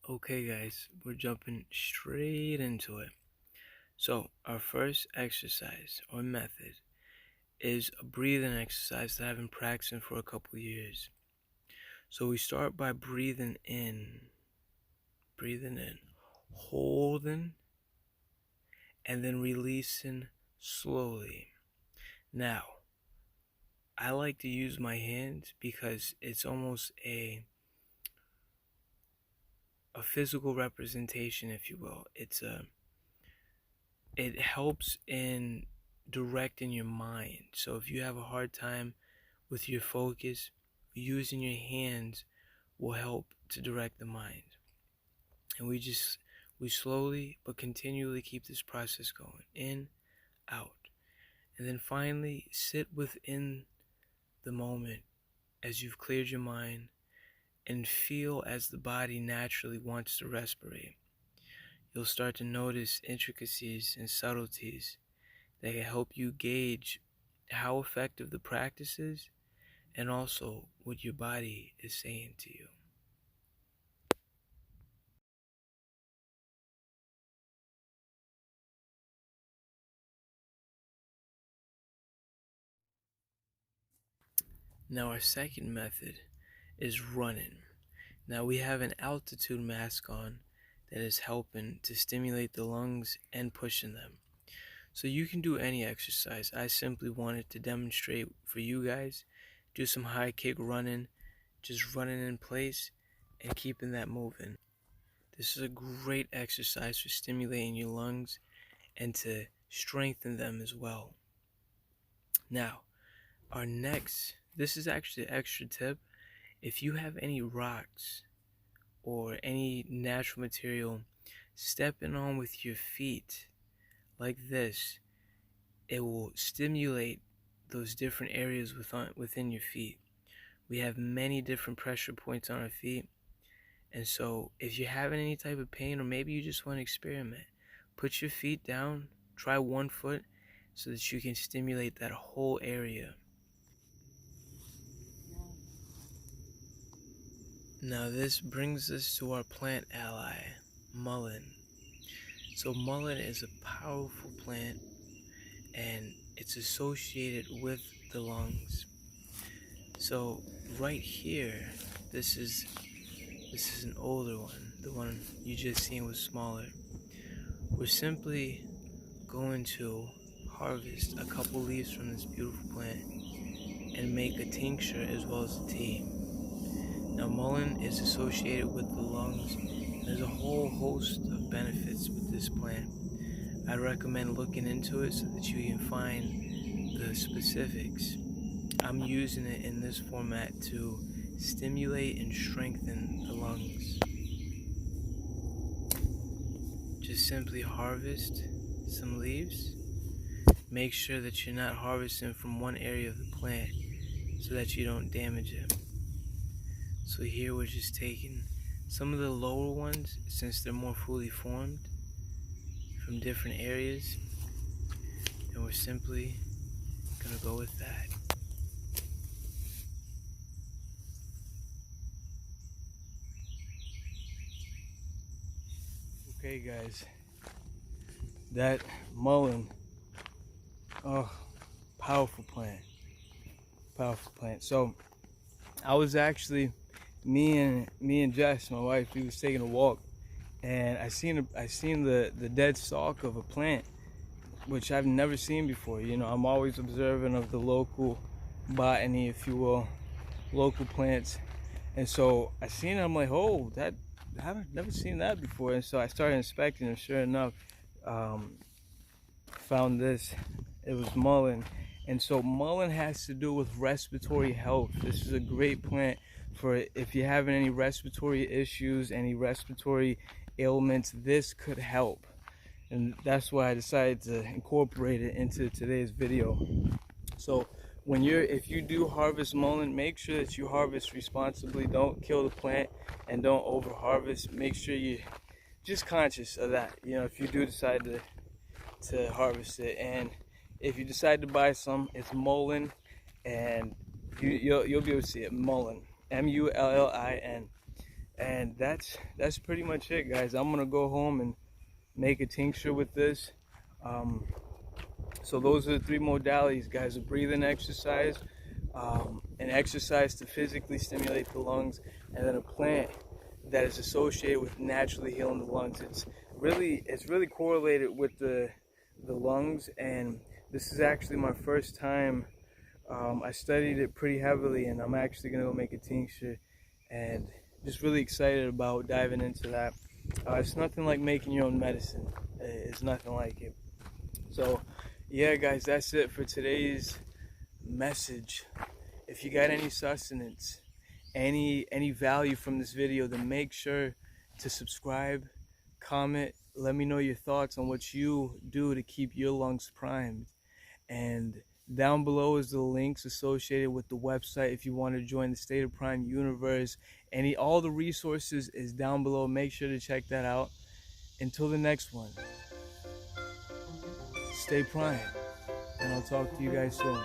Okay, guys, we're jumping straight into it. So, our first exercise or method is a breathing exercise that I've been practicing for a couple years. So, we start by breathing in, holding, and then releasing slowly. Now, I like to use my hands because it's almost a physical representation, if you will. It helps in directing your mind. So if you have a hard time with your focus, using your hands will help to direct the mind. And we slowly but continually keep this process going. In, out. And then finally sit within the moment as you've cleared your mind and feel as the body naturally wants to respirate. You'll start to notice intricacies and subtleties that can help you gauge how effective the practice is and also what your body is saying to you. Now, our second method is running. Now, we have an altitude mask on that is helping to stimulate the lungs and pushing them. So you can do any exercise. I simply wanted to demonstrate for you guys. Do some high kick running, just running in place and keeping that moving. This is a great exercise for stimulating your lungs and to strengthen them as well. Now, this is actually an extra tip. If you have any rocks or any natural material, stepping on with your feet like this, it will stimulate those different areas within your feet. We have many different pressure points on our feet. And so if you're having any type of pain, or maybe you just want to experiment, put your feet down, try one foot so that you can stimulate that whole area. Now this brings us to our plant ally, mullein. So mullein is a powerful plant and it's associated with the lungs. So right here, this is an older one. The one you just seen was smaller. We're simply going to harvest a couple leaves from this beautiful plant and make a tincture as well as a tea. Now mullein is associated with the lungs. There's a whole host of benefits with this plant. I recommend looking into it so that you can find the specifics. I'm using it in this format to stimulate and strengthen the lungs. Just simply harvest some leaves. Make sure that you're not harvesting from one area of the plant so that you don't damage it. So here we're just taking some of the lower ones, since they're more fully formed, from different areas, and we're simply gonna go with that. Okay guys, that mullein, oh, powerful plant. So I was actually, me and Jess, my wife, we was taking a walk, and I seen the dead stalk of a plant, which I've never seen before. You know, I'm always observant of the local botany, if you will, local plants, and so I seen it. I'm like, oh, that I've never seen that before. And so I started inspecting, and sure enough, found this. It was mullein. And so mullein has to do with respiratory health. This is a great plant for if you're having any respiratory issues, any respiratory ailments. This could help, and that's why I decided to incorporate it into today's video. So if you do harvest mullein, make sure that you harvest responsibly. Don't kill the plant and don't over harvest. Make sure you're just conscious of that, you know, if you do decide to harvest it. And if you decide to buy some, it's mullein, and you'll be able to see it, mullein, M-U-L-L-I-N. And that's pretty much it, guys. I'm gonna go home and make a tincture with this. Um, so those are the three modalities, guys: a breathing exercise, an exercise to physically stimulate the lungs, and then a plant that is associated with naturally healing the lungs. It's really correlated with the lungs, and this is actually my first time. I studied it pretty heavily, and I'm actually gonna go make a tincture, and just really excited about diving into that. It's nothing like making your own medicine. It's nothing like it. So, yeah, guys, that's it for today's message. If you got any sustenance, any value from this video, then make sure to subscribe, comment, let me know your thoughts on what you do to keep your lungs primed. And down below is the links associated with the website if you want to join the State of Prime universe. All the resources is down below. Make sure to check that out. Until the next one, stay prime, and I'll talk to you guys soon.